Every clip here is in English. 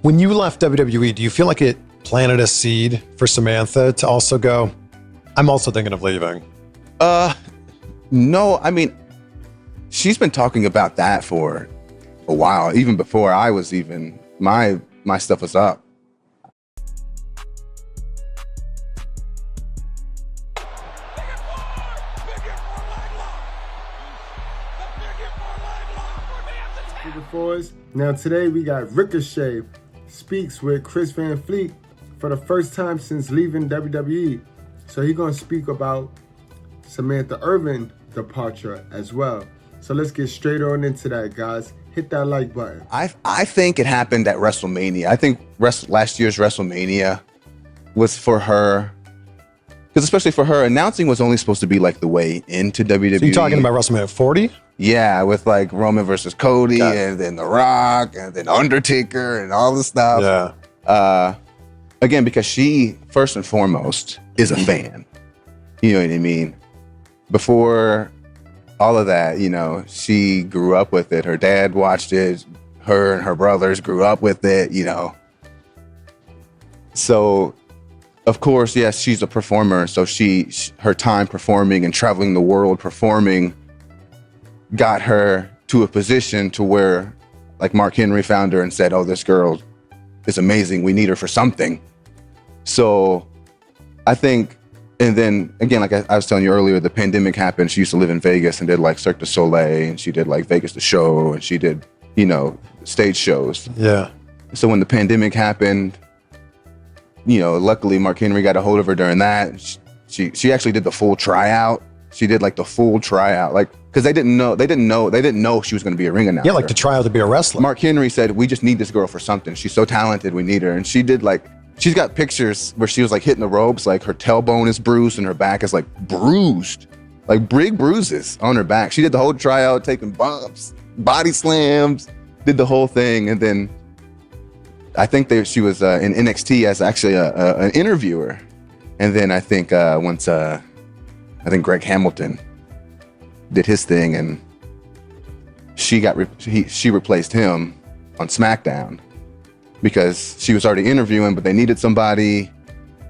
When you left WWE, do you feel like it planted a seed for Samantha to also go, I'm also thinking of leaving? No, I mean, she's been talking about that for a while, even before I was even, my stuff was up. Now today we got Ricochet speaks with Chris Van Vliet for the first time since leaving WWE. So he's gonna speak about Samantha Irvin departure as well. So let's get straight on into that, guys. Hit that like button. I think it happened at WrestleMania. I think last year's WrestleMania was for her, because especially for her, announcing was only supposed to be like the way into WWE. So you're talking about WrestleMania 40? Yeah, with like Roman versus Cody, and then The Rock, and then Undertaker, and all this stuff. Yeah. Again, because she, first and foremost, is a fan. You know what I mean? Before all of that, you know, she grew up with it. Her dad watched it. Her and her brothers grew up with it, you know. So, of course, yes, she's a performer. So her time performing and traveling the world performing got her to a position to where, like, Mark Henry found her and said, oh, this girl is amazing. We need her for something. So I think, and then again, like I was telling you earlier, the pandemic happened. She used to live in Vegas and did like Cirque du Soleil, and she did like Vegas the Show, and she did, you know, stage shows. Yeah. So when the pandemic happened, you know, luckily Mark Henry got a hold of her during that. She actually did the full tryout. She did like the full tryout, like, because they didn't know she was going to be a ring announcer. Yeah, like to try out to be a wrestler. Mark Henry said, we just need this girl for something. She's so talented. We need her. And she did like, she's got pictures where she was like hitting the ropes, like her tailbone is bruised and her back is like bruised, like big bruises on her back. She did the whole tryout, taking bumps, body slams, did the whole thing. And then I think she was in NXT as actually an interviewer. And then I think once I think Greg Hamilton did his thing, and she replaced him on SmackDown because she was already interviewing, but they needed somebody,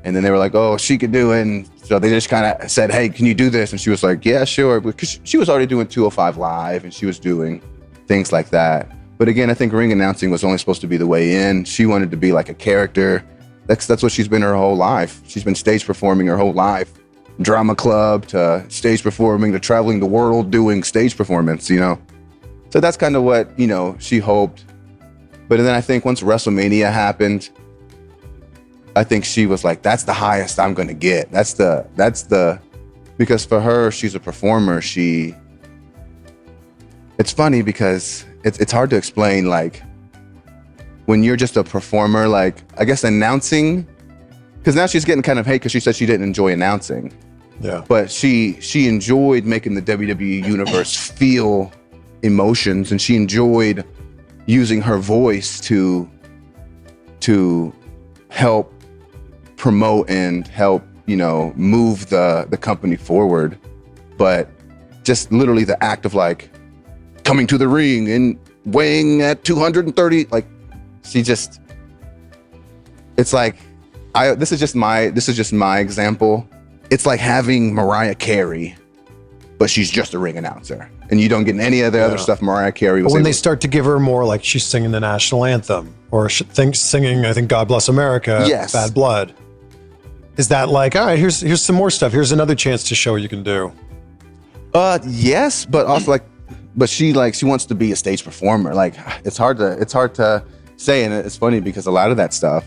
and then they were like, oh, she could do it, and so they just kind of said, hey, can you do this? And she was like, yeah, sure, because she was already doing 205 Live, and she was doing things like that. But again, I think ring announcing was only supposed to be the way in. She wanted to be like a character. That's what she's been her whole life. She's been stage performing her whole life. Drama club to stage performing to traveling the world doing stage performance, you know. So that's kind of what, you know, she hoped. But then I think once WrestleMania happened, I think she was like, that's the highest I'm going to get. That's the, because for her, she's a performer. It's funny because it's hard to explain, like, when you're just a performer, like, I guess announcing, because now she's getting kind of hate because she said she didn't enjoy announcing. Yeah. But she enjoyed making the WWE universe feel emotions, and she enjoyed using her voice to help promote and help, you know, move the company forward. But just literally the act of like coming to the ring and weighing at 230, like, she just, it's like, this is just my example. It's like having Mariah Carey, but she's just a ring announcer, and you don't get any of the other stuff Mariah Carey was. But when they start to give her more, like she's singing the national anthem, or singing, I think, God Bless America, yes. Bad Blood. Is that like, all right, here's some more stuff. Here's another chance to show what you can do. Yes, but also like, but she wants to be a stage performer. Like, it's hard to say, and it's funny because a lot of that stuff,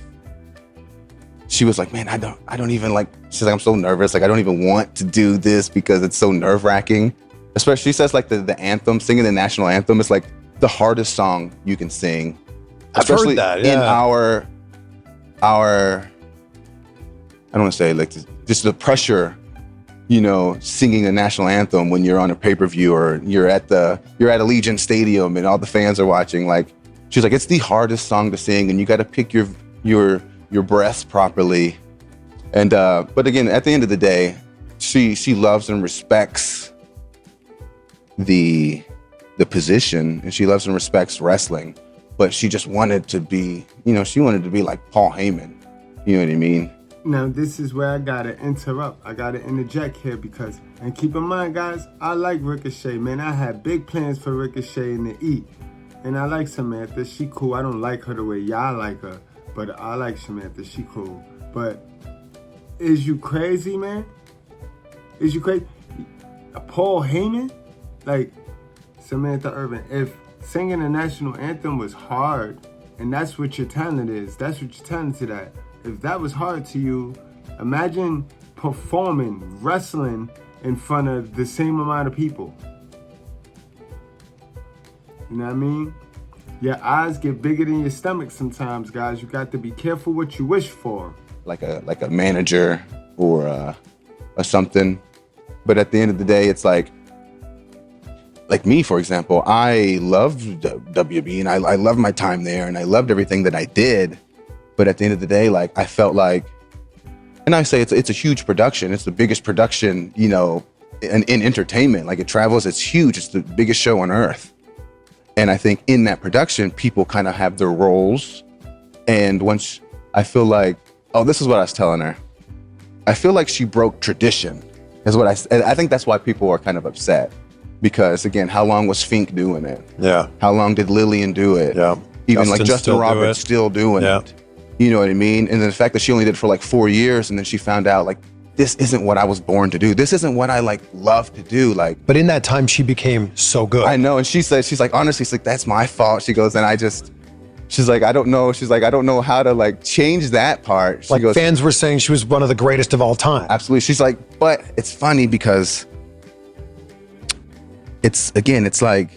she was like, man, I don't even like, she's like, I'm so nervous. Like, I don't even want to do this because it's so nerve wracking. Especially, she says like the anthem, singing the national anthem is like the hardest song you can sing. I've heard that, yeah. In our, I don't want to say like just the pressure, you know, singing a national anthem when you're on a pay-per-view or you're at Allegiant Stadium and all the fans are watching. Like, she's like, it's the hardest song to sing, and you got to pick your breath properly. And but again, at the end of the day, she loves and respects the position, and she loves and respects wrestling. but she just wanted to be, she wanted to be like Paul Heyman. You know what I mean? Now, this is where I gotta interrupt. I gotta interject here because, and keep in mind, guys, I like Ricochet, man. I had big plans for Ricochet in the E. And I like Samantha. She cool. I don't like her the way y'all like her, but I like Samantha. She cool. But is you crazy, man? Is you crazy? Paul Heyman? Like, Samantha Irvin, if singing the national anthem was hard, and that's what your talent is, that's what you're talented at, if that was hard to you, imagine performing, wrestling in front of the same amount of people. You know what I mean? Your eyes get bigger than your stomach sometimes, guys. You got to be careful what you wish for. Like a manager or something. But at the end of the day, it's like me, for example, I loved WB and I loved my time there and I loved everything that I did. But at the end of the day, like I felt like, and I say it's a huge production. It's the biggest production, in entertainment. Like it travels, it's huge. It's the biggest show on earth. And I think in that production, people kind of have their roles. And once I feel like, this is what I was telling her. I feel like she broke tradition is what I think that's why people are kind of upset. Because again, how long was Fink doing it? Yeah. How long did Lillian do it? Yeah. Even like Justin Roberts still doing it. You know what I mean? And then the fact that she only did it for like 4 years and then she found out like, this isn't what I was born to do. This isn't what I like love to do. Like, but in that time she became so good. I know. And she's like, honestly, she's like, that's my fault. She goes, and she's like, I don't know. She's like, I don't know how to like change that part. She goes, fans were saying she was one of the greatest of all time. Absolutely. She's like, but it's funny because it's like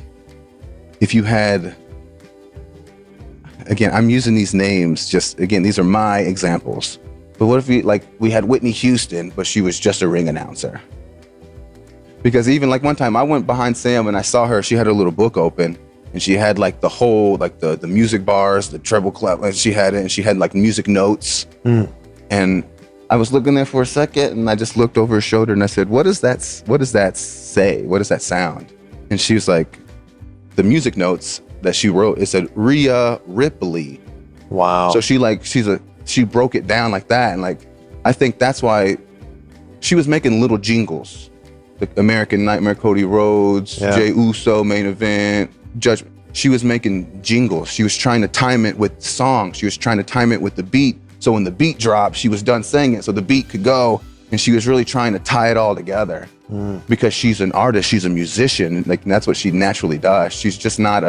if you had, again, I'm using these names these are my examples. But what if we had Whitney Houston, but she was just a ring announcer? Because even like one time I went behind Sam and I saw her, she had her little book open and she had like the whole, like the music bars, the treble clef, and she had it and she had like music notes. And I was looking there for a second and I just looked over her shoulder and I said, what does that say? What does that sound? And she was like, the music notes that she wrote, it said Rhea Ripley. Wow. So she broke it down like that. And like, I think that's why she was making little jingles. The American Nightmare, Cody Rhodes, Jey Uso, main event, Judgment. She was making jingles. She was trying to time it with songs. She was trying to time it with the beat. So when the beat dropped, she was done saying it so the beat could go. And she was really trying to tie it all together because she's an artist. She's a musician. Like, and that's what she naturally does. She's just not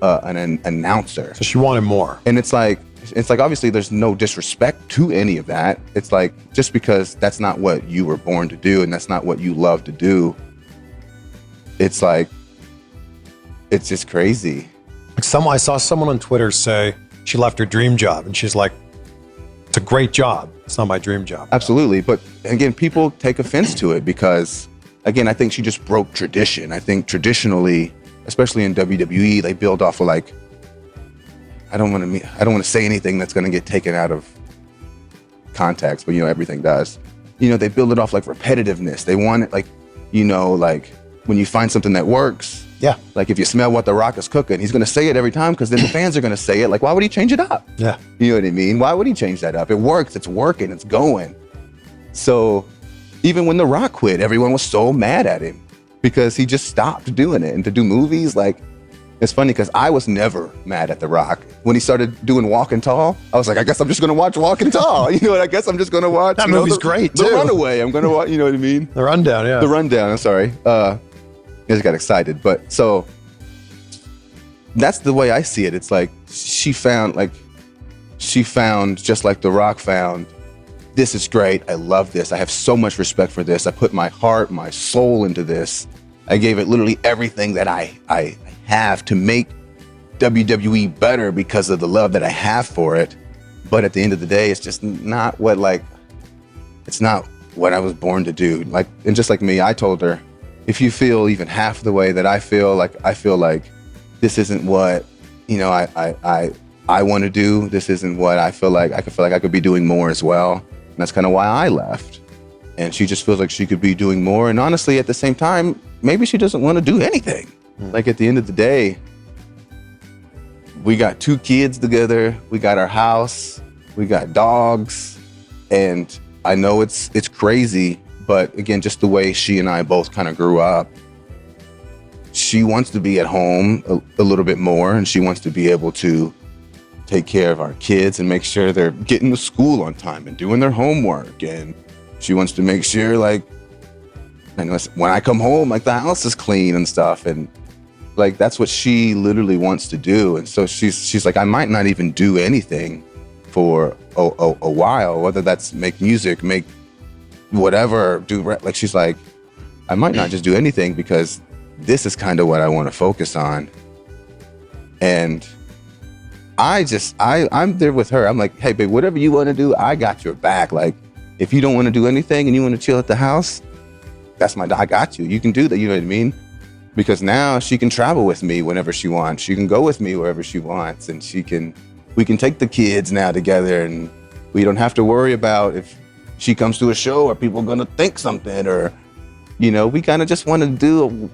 an announcer. So she wanted more. And it's like obviously there's no disrespect to any of that. It's like, just because that's not what you were born to do and that's not what you love to do, it's like, it's just crazy. I saw someone on Twitter say she left her dream job and she's like, it's a great job. It's not my dream job. Absolutely. But again, people take offense to it because, again, I think she just broke tradition. I think traditionally, especially in WWE, they build off of like, I don't want to say anything that's going to get taken out of context, but everything does. They build it off like repetitiveness. They want it like, like when you find something that works. Yeah. Like if you smell what The Rock is cooking, he's going to say it every time because then the fans are going to say it. Like, why would he change it up? Yeah. You know what I mean? Why would he change that up? It works. It's working. It's going. So even when The Rock quit, everyone was so mad at him because he just stopped doing it. And to do movies, like, it's funny because I was never mad at The Rock. When he started doing Walking Tall, I was like, I guess I'm just going to watch Walking Tall. I guess I'm just going to watch. That movie's great, too. The Runaway. I'm going to watch, you know what I mean? The Rundown, yeah. The Rundown, I'm sorry. I just got excited. But so that's the way I see it. It's like she found, just like The Rock found, this is great. I love this. I have so much respect for this. I put my heart, my soul into this. I gave it literally everything that I have to make WWE better because of the love that I have for it. But at the end of the day, it's just not it's not what I was born to do. Like, and just like me, I told her, if you feel even half the way that I feel like this isn't what, I want to do. This isn't what I feel like I could be doing more as well. And that's kind of why I left. And she just feels like she could be doing more. And honestly, at the same time, maybe she doesn't want to do anything. Like at the end of the day, we got 2 kids together. We got our house. We got dogs. And I know it's crazy, but again, just the way she and I both kind of grew up, she wants to be at home a little bit more, and she wants to be able to take care of our kids and make sure they're getting to school on time and doing their homework. And she wants to make sure, like, I know when I come home, like, the house is clean and stuff. And like, that's what she literally wants to do. And so she's like, I might not even do anything for a while, whether that's make music, make whatever, like, she's like, I might not just do anything because this is kind of what I want to focus on. And I'm there with her. I'm like, hey, babe, whatever you want to do, I got your back. Like, if you don't want to do anything and you want to chill at the house, I got you. You can do that. You know what I mean? Because now she can travel with me whenever she wants. She can go with me wherever she wants. And we can take the kids now together, and we don't have to worry about if she comes to a show or people are going to think something, or, you know, we kind of just want to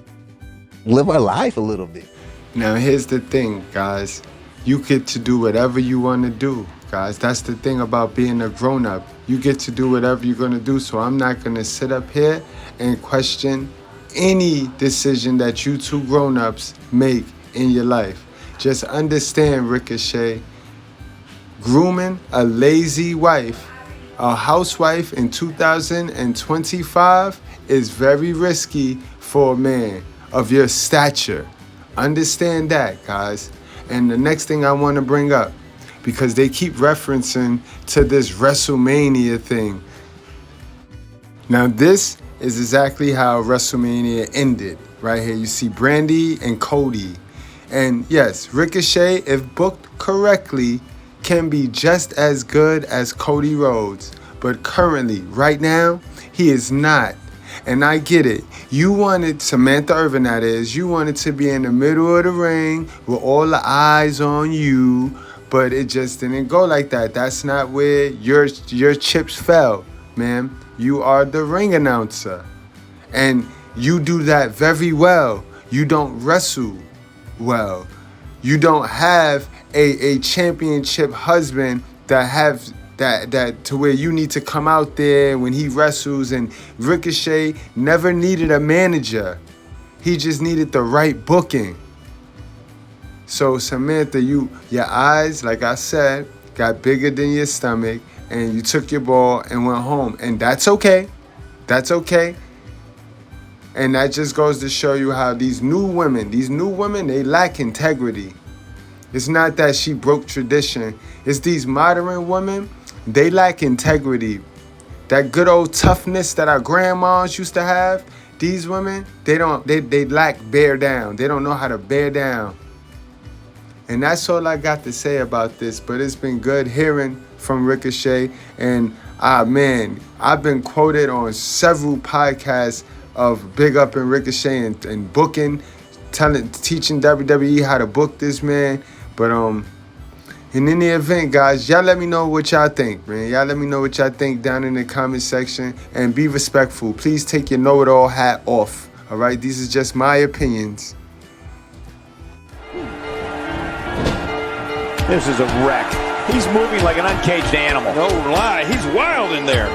live our life a little bit. Now, here's the thing, guys. You get to do whatever you want to do, guys. That's the thing about being a grown-up. You get to do whatever you're going to do. So I'm not going to sit up here and question any decision that you 2 grown-ups make in your life. Just understand, Ricochet, grooming a lazy wife, a housewife in 2025 is very risky for a man of your stature. Understand that, guys. And the next thing I want to bring up, because they keep referencing to this WrestleMania thing. Now, this is exactly how WrestleMania ended. Right here, you see Brandy and Cody. And yes, Ricochet, if booked correctly, can be just as good as Cody Rhodes. But currently, right now, he is not. And I get it. You wanted, Samantha Irvin that is, you wanted to be in the middle of the ring with all the eyes on you, but it just didn't go like that. That's not where your chips fell, man. You are the ring announcer. And you do that very well. You don't wrestle well. You don't have a championship husband that to where you need to come out there when he wrestles. And Ricochet never needed a manager. He just needed the right booking. So Samantha, your eyes, like I said, got bigger than your stomach, and you took your ball and went home. And that's okay. That's okay. And that just goes to show you how these new women, they lack integrity. It's not that she broke tradition. It's these modern women, they lack integrity. That good old toughness that our grandmas used to have, these women, they lack bear down. They don't know how to bear down. And that's all I got to say about this. But it's been good hearing from Ricochet. And man, I've been quoted on several podcasts of big up in Ricochet and booking, teaching WWE how to book this man. But in any event, guys, y'all let me know what y'all think, man. Y'all let me know what y'all think down in the comment section, and be respectful. Please take your know-it-all hat off. All right, these are just my opinions. This is a wreck. He's moving like an uncaged animal. No lie, he's wild in there.